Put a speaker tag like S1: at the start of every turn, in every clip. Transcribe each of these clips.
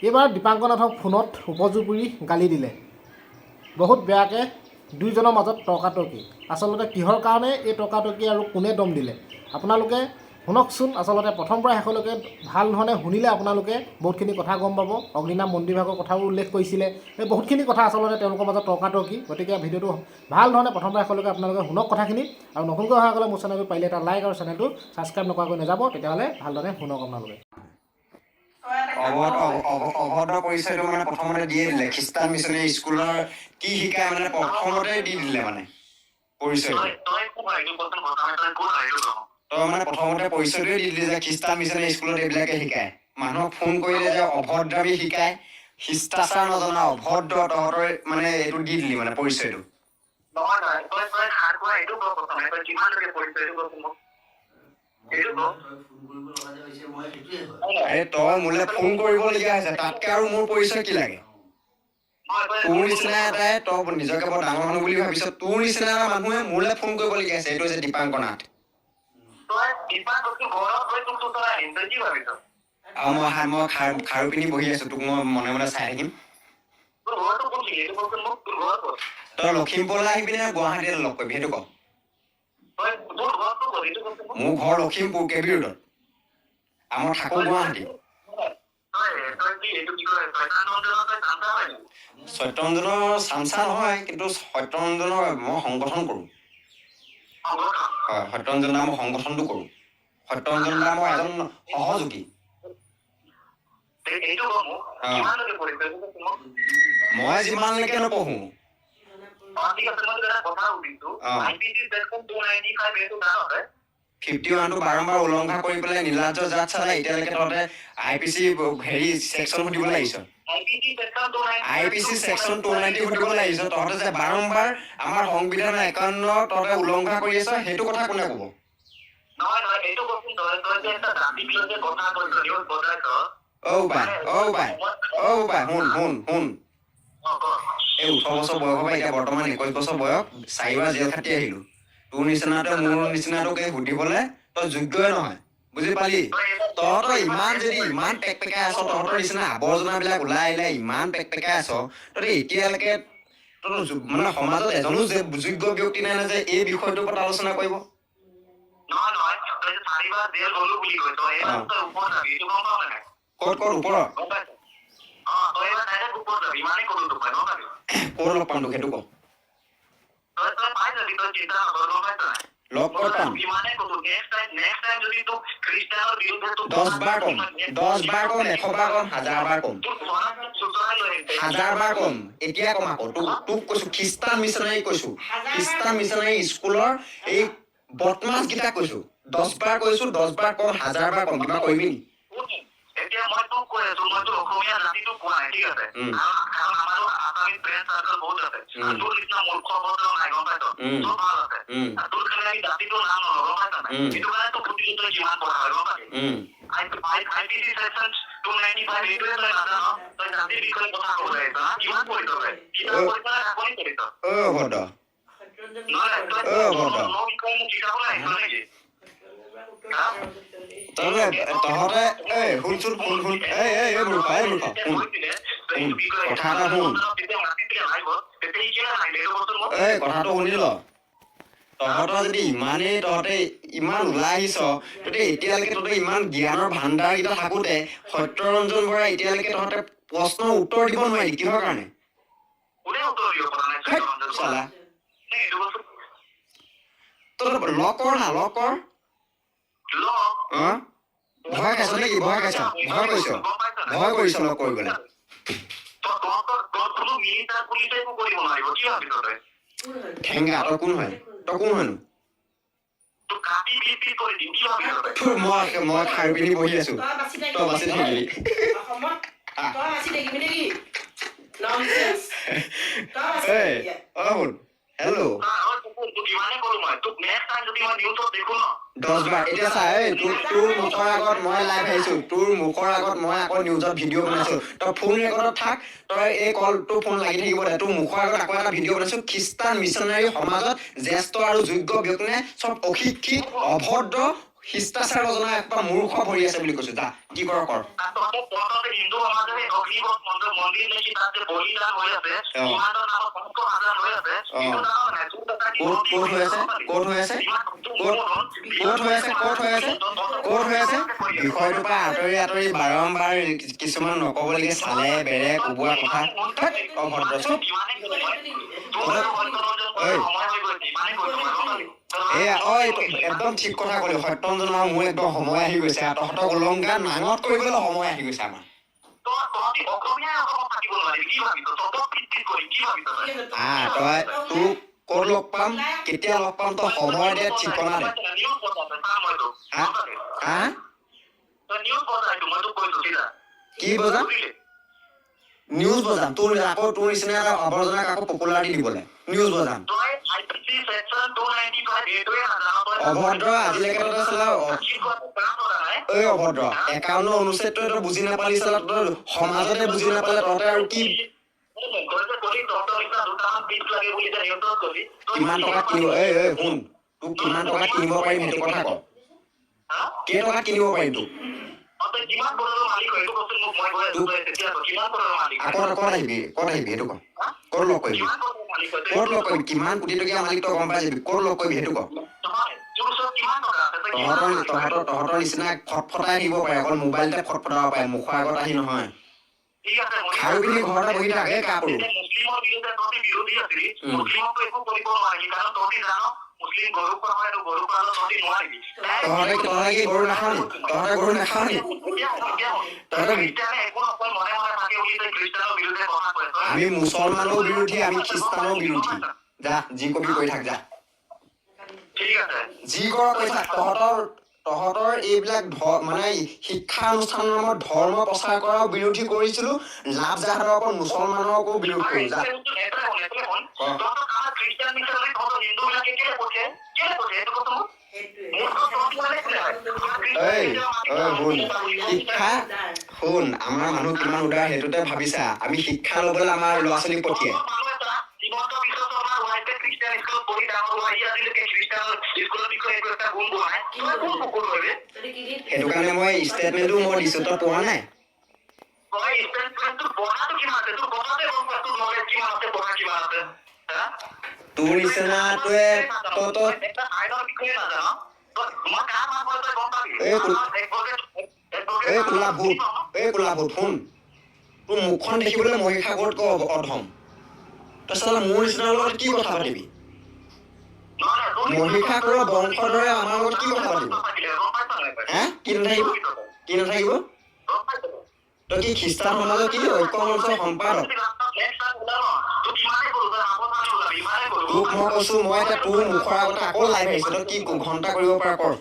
S1: এইবাৰ দীপাংকৰনাথক ফোনত উপজুপুৰি গালি দিলে। বহুত বেয়াকৈ দুইজনৰ মাজত তৰ্কাতৰ্কি। আচলতে কিহৰ কাৰণে এই তৰ্কাতৰ্কি আৰু কোনে দম দিলে আপোনালোকে শুনকচোন। আচলতে প্ৰথম পৰা শেষলৈকে ভাল ধৰণে শুনিলে আপোনালোকে বহুতখিনি কথা গম পাব। অগ্নিনাভ মন্দিৰভাগৰ কথাও উল্লেখ কৰিছিলে। এই বহুতখিনি কথা আচলতে তেওঁলোকৰ মাজত তৰ্কাতৰ্কি। গতিকে ভিডিঅ'টো ভাল ধৰণে প্ৰথম পৰা শেষলৈকে আপোনালোকে শুনক কথাখিনি। আৰু নতুনকৈ অহাসকলে মোৰ চেনেলটো পাৰিলে এটা লাইক আৰু চেনেলটো ছাবস্ক্ৰাইব নকৰাকৈ নাযাব। তেতিয়াহ'লে ভালদৰে শুনক আপোনালোকে।
S2: অভদ্ৰ পৰিচয়টো মানে প্ৰথমতে দিয়ে দিলে। খ্ৰীষ্টান মিছনেৰী স্কুলৰ কি শিকায় মানে প্ৰথমতে দি দিলে মানে পৰিচয়টো। তই মানে প্ৰথমতে পৰিচয়টোৱে দি দিলি যে খ্ৰীষ্টান মিছনেৰী স্কুলত এইবিলাকে শিকায়। মানুহক ফোন কৰিলে যে অভদ্ৰামী শিকায়, শিষ্টাচাৰ নজনা অভদ্ৰ, তহঁতৰ মানে এইটো দি দিলি মানে পৰিচয়টো। তই মোলৈ ফোন কৰিবলগীয়া হৈছে, তাতকে আৰু মোৰ পৰিচয় কি লাগে? তোৰ নিচিনা এটাই, তই নিজকে বৰ ডাঙৰ মানুহ বুলি ভাবিছ, তোৰ নিচিনা এটা মানুহে মোলৈ ফোন কৰিবলগীয়া হৈছে। এইটো হৈছে দীপাংকৰনাথ। আৰু মই খাৰু পিন্ধি বহি আছো, তোক মই মনে মনে চাই থাকিম। তই লখিমপুৰলৈ আহিবি নে গুৱাহাটীত লগ কৰিবি সেইটো ক। মোৰ ঘৰ লখিমপুৰ কেবি ৰোডত, আমাৰ থাকো গুৱাহাটী। সত্যৰঞ্জনৰ চামচা নহয়, কিন্তু সত্যৰঞ্জনৰ মই সংগঠন কৰোঁ। হয়, সত্যৰঞ্জন দা মই সংগঠনটো কৰোঁ। সত্যৰঞ্জন দা মই এজন সহযোগী। মই যিমানলৈকে নপঢ়ো। বাৰম্বাৰ উলংঘা কৰি পেলাই নীলাজ্ৰ জাত চালে এতিয়ালৈকে তহঁতে IPC হেৰি ছেকশ্যন সুধিবলৈ আহিছ। IPC ছেকশ্যন 290 সুধিবলৈ আহিছ। তহঁতে যে বাৰম্বাৰ আমাৰ সংবিধানৰ 51 তহঁতে উলংঘা কৰি আছ, সেইটো কথা কোনে ক'ব? শুন। এই 18 বছৰ বয়সৰ পৰা এতিয়া বৰ্তমান 21 বছৰ বয়স, 4বাৰ জেল খাটি আহিলো। তোৰ নিচিনাটো মোৰ নিচিনাটোকে সুধিবলৈ তই যোগ্যই নহয়, বুজি পালি? তহঁতৰ ইমান পেকপেকাই আছ, তহঁতৰ নিচিনা আৱৰ্জনাবিলাক ওলাই আহিলে ইমান পেকপেকাই আছ, তহঁতে এতিয়ালৈকে মানে সমাজত এজনো যোগ্য ব্যক্তি নাই যে এই বিষয়টোৰ ওপৰত আলোচনা কৰিব। ক'ত ওপৰত? ক'ত লগ পাম তোক সেইটো ক। লগ ক'ত পাম? 10 বাৰ কম, 100 বাৰ কম, 1000 বাৰ কম। 1000 বাৰ কম, এতিয়া কম আকৌ। তোক কৈছো খ্ৰীষ্টান মিছনাৰী কৈছো। খ্ৰীষ্টান মিছনাৰী স্কুলৰ এই বদমাছকেইটাক কৈছো। 10 বাৰ কৈছো, 10 বাৰ কম, 1000 বাৰ কম। কিবা কৰিবি নি? এতিয়া মই তোক কৈ আছো, মই তোৰ অসমীয়া জাতিটোক কোৱা নাই, ঠিক আছে? কাৰণ আমাৰো আছামিজ ফ্ৰেণ্ড চাৰ্কল বহুত আছে। তোৰ নিচিনা মূৰ্খ অভদ্ৰ নাই, গম পাইছ? তোৰ ভাল আছে। তোৰ কাৰণে আমি জাতিটোৰ নাম নলওঁ, গম পাইছ নাই? সেইটো কাৰণে তোৰ প্ৰতিটো তই কিমান পঢ়া হয়, গম পালি? IPC ছেকশ্যন 295 এইটোৱে তই নাজান, তই জাতিৰ বিষয়ে কথা ক'বলৈ আহিছ, কিমান পঢ়িছ তই? কিতাপ পঢ়িছ নে চাকৰি কৰিছ? অভদ্ৰ। নহয়, তই মোৰ বিষয়ে মোক শিকাবলৈ আহিছ নেকি? তহঁতে শুনচোন, শুন। মূৰ্খ, শুন। কথা এটা শুন। কথাটো শুনি ল। তহঁতৰ যদি তহঁতে ইমান ওলাই আহিছ, তহঁতে এতিয়ালৈকে ইমান জ্ঞানৰ ভাণ্ডাৰকেইটা থাকোতে সত্যৰঞ্জন বৰা এতিয়ালৈকে তহঁতে প্ৰশ্নৰ উত্তৰ দিব নোৱাৰি, কিহৰ কাৰণে? চালা তই লগ কৰ না, লগ কৰ। ভয় খাইছ নেকি? ভয় কৰিছ লগ কৰিবলৈ। ঠেংগা, তই কোন হয়? মই খাৰু পিন্ধি বহি আছো, তই বাচি থাকিবি। হেল্ল'। 10 বাৰ। এতিয়া চা, তোৰ মুখৰ আগত মই লাইভ আহিছো, তোৰ মুখৰ আগত মই আকৌ নিউজত ভিডিঅ' বনাইছো। তই ফোন ৰেকৰ্ডত থাক, তই এই কলটো ফোন লাগি থাকিব দে। তোৰ মুখৰ আগত আকৌ এটা ভিডিঅ' বনাইছো, খ্ৰীষ্টান মিছনাৰী সমাজত জ্যেষ্ঠ আৰু যোগ্য ব্যক্তি নাই, চব অশিক্ষিত, অভদ্ৰ, শিষ্টাচাৰ নজনা এটা মূৰ্খ ভৰি আছে বুলি কৈছো যা কি কৰ কৰ
S3: হিন্দু সমাজে অগ্নিগত মন্দিৰ নেকি তাত যে বলিদান হৈ আছে ইমানৰ নামত ৭০,০০০ হৈ আছে কিন্তু
S2: ক'ত হৈ আছে ক'ত হৈ আছে ক'ত হৈ আছে ক'ত হৈ আছে ক'ত হৈ আছে বিষয়টোৰ পৰা আঁতৰি বাৰম্বাৰ কিছুমান নক'বলগীয়া চালে বেৰে কোবোৱা কথা অভদ্ৰ চুপ এয়া একদম ঠিক কথা ক'লি সত্যঞ্জন আৰু মোৰ একদম সময় আহি গৈছে আৰু তহঁতক অলংকাৰ নাঙত কৰিবলৈ সময় আহি গৈছে আমাৰ তই তোক ক'ত লগ পাম কেতিয়া লগ পাম তই সময় দে ঠিকনা দে হা কি বজাম নিউজ বজাম তোৰ আকৌ তোৰ নিচিনা এটা আৱৰ্জনাক আকৌ পপুলাৰিটি দিবলৈ নিউজ বজাম অভদ্ৰ আজিলৈকে তই চলা ঐ অভদ্ৰ ৫১ অনুচ্ছেদটো তই বুজি নাপালি চলা তই সমাজতে বুজি নাপালে তহঁতে আৰু কি কিমান টকা কিনিব শুন তোক কিমান টকা কিনিব পাৰিম সেইটো কথা ক কেই টকা কিনিব পাৰিম তোক আকৌ ক'ত আহিবি সেইটো ক ক'ত লগ কৰিবি কিমান কোটি টকীয়া মালিক তই গম পাই যাবি ক'ত লগ কৰিবি সেইটো ক তহঁতৰ নিচিনা ফটফটাই দিব পাৰে অকল মোবাইলতে ফটফটাব পাৰে মুখৰ আগত আহি নহয় খাৰু পিন্ধি ঘৰতে বহি থাকে কাপোৰ তহঁতে কি গৰু নাখাৱ নি তহঁতে গৰু নাখাৱ নি আমি মুছলমানৰ বিৰোধী আমি খ্ৰীষ্টানৰ বিৰোধী যা যি কবি কৈ থাক যা যি কৰ কৈ থাক তহঁতৰ এইবিলাক মানে শিক্ষা অনুষ্ঠানৰ নামত ধৰ্ম প্ৰচাৰ কৰাৰ বিৰোধী কৰিছিলো লাভ জাহাদৰ ওপৰত মুছলমানকো বিৰোধ কৰি যা শিক্ষা শুন আমাৰ মানুহ কিমান উদাৰ সেইটোতে ভাবিছা আমি শিক্ষা লবলৈ আমাৰ ল'ৰা ছোৱালীক পঠিয়াই সেইটো কাৰণে মই ষ্টেটমেণ্টো মই দিছো তই পঢ়া নাই তোৰ নিচিনাটোৱে কোলা ভূত শুন তোৰ মুখখন দেখিবলৈ মহিষাগৰতকৈ অধম তই চালা মোৰ নিচিনাৰ লগত কি কথা পাতিবি মহিষাসুৰৰ বংশৰ দৰে আমাৰ লগত কি কথা পাতিব হা কি নাথাকিব তই কি খ্ৰীষ্টান সমাজৰ কি ঐক্য মঞ্চৰ সম্পাদক তোক মই কৈছো মই এতিয়া তোৰ মুখৰ আগতে আকৌ লাইভ আহিছো তই কি ঘণ্টা কৰিব পাৰ কৰ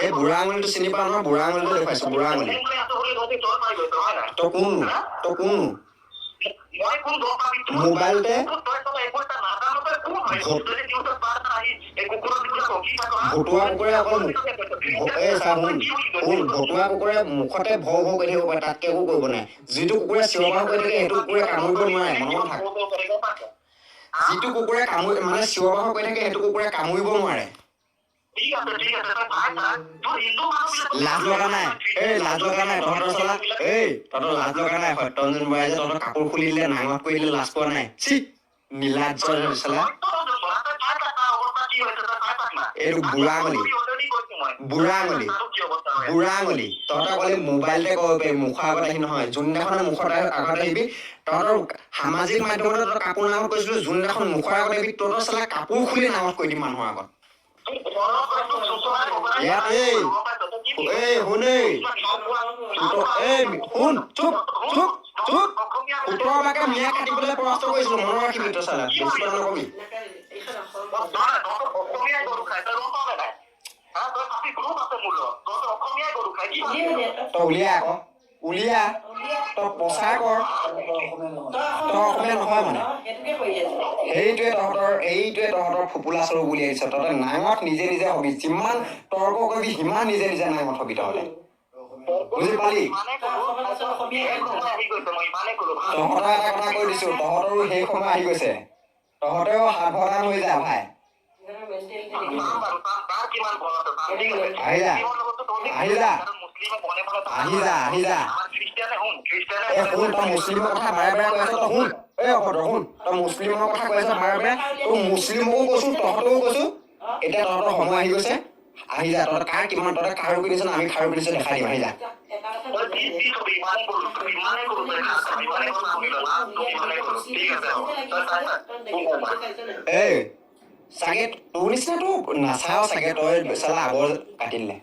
S2: এই বুঢ়া আঙুলিটো চিনি পাওঁ নহয় বুঢ়া আঙুলিটো দেখুৱাইছো বুঢ়া আঙুলি তই কোন মোবাইলতে ভতুৱা কুকুৰে অকল ভতুৱা কুকুৰে মুখতে ভৌ ভৌ কৰি থাকিব পাৰে তাতকে একো কৰিব নাই যিটো কুকুৰে চিঞৰ বাখৰ কৰি থাকে সেইটো কুকুৰে কামুৰিব নোৱাৰে মনত থাক যিটো কুকুৰে মানে চিঞৰ বাখৰ কৰি থাকে সেইটো কুকুৰে কামুৰিব নোৱাৰে লাজ লগা নাই তহঁতৰ চলা তহঁতৰ লাজ লগা নাই সত্যঞ্জন বৰাই যে তহঁতৰ কাপোৰ খুলি দিলে নাঙত কৰি দিলে লাজ পোৱা নাই নীলাজ চলা এইটো বুঢ়া আঙুলি তহঁতৰ ক'লে মোবাইলতে ক'ব পাৰি মুখৰ আগত আহি নহয় যোনদিনাখনে মুখৰ আগত আহিবি তহঁতৰ সামাজিক মাধ্যমতে তহঁতৰ কাপোৰ নামত কৈছিলো যোনদিনাখন মুখৰ আগত আহিবি তহঁতৰ চলা কাপোৰ খুলি নামত কৈ দিম মানুহৰ আগত মিয়া কাটিবলৈ পৰাস্ত কৰিছিলো মনত ৰাখিবি তই চালা বেছি কথা নকবি তই উলিয়া তই প্ৰচাৰ কৰ তই অসমীয়া নহয় মানে এইটোৱে তহঁতৰ ফোপোলা স্বৰূপ উলিয়াইছ তহঁতে নাঙত নিজে হবি যিমান তৰ্ক কৰিবি সিমান নিজে নাঙত হবি তহঁতে বুজি পালি তহঁতৰ এটা কথা কৈ দিছো তহঁতৰো সেই সময় আহি গৈছে তহঁতেও সাৱধান হৈ যা ভাই
S3: চাম বাৰু তাৰ কিমান বল আছে চাম ঠিক আছে
S2: আহি যা। আহি যা।
S3: মুছলিমে বনে বনে
S2: আহি যা, আহি যা।
S3: আমাৰ খ্ৰীষ্টিয়ানে
S2: শুন, তই মুছলিমৰ কথা বাৰে বাৰে কৈ আছ, তই শুন। অভদ্ৰ শুন, তই মুছলিমৰ কথা কৈ আছ বাৰে বাৰে, তই মুছলিমকো কৈছো, তহঁতকো কৈছো, এতিয়া তহঁতৰ সময় আহি গৈছে, আহি যা। তহঁতে কাৰ কিমান, তহঁতে খাৰু পিন্ধিছ না আমি খাৰু পিন্ধিছো দেখাই দিম, আহি যা। এই চাগে তোৰ নিচিনাটো নাচাও চাগে, তই চালা আগৰ কাটি দিলে।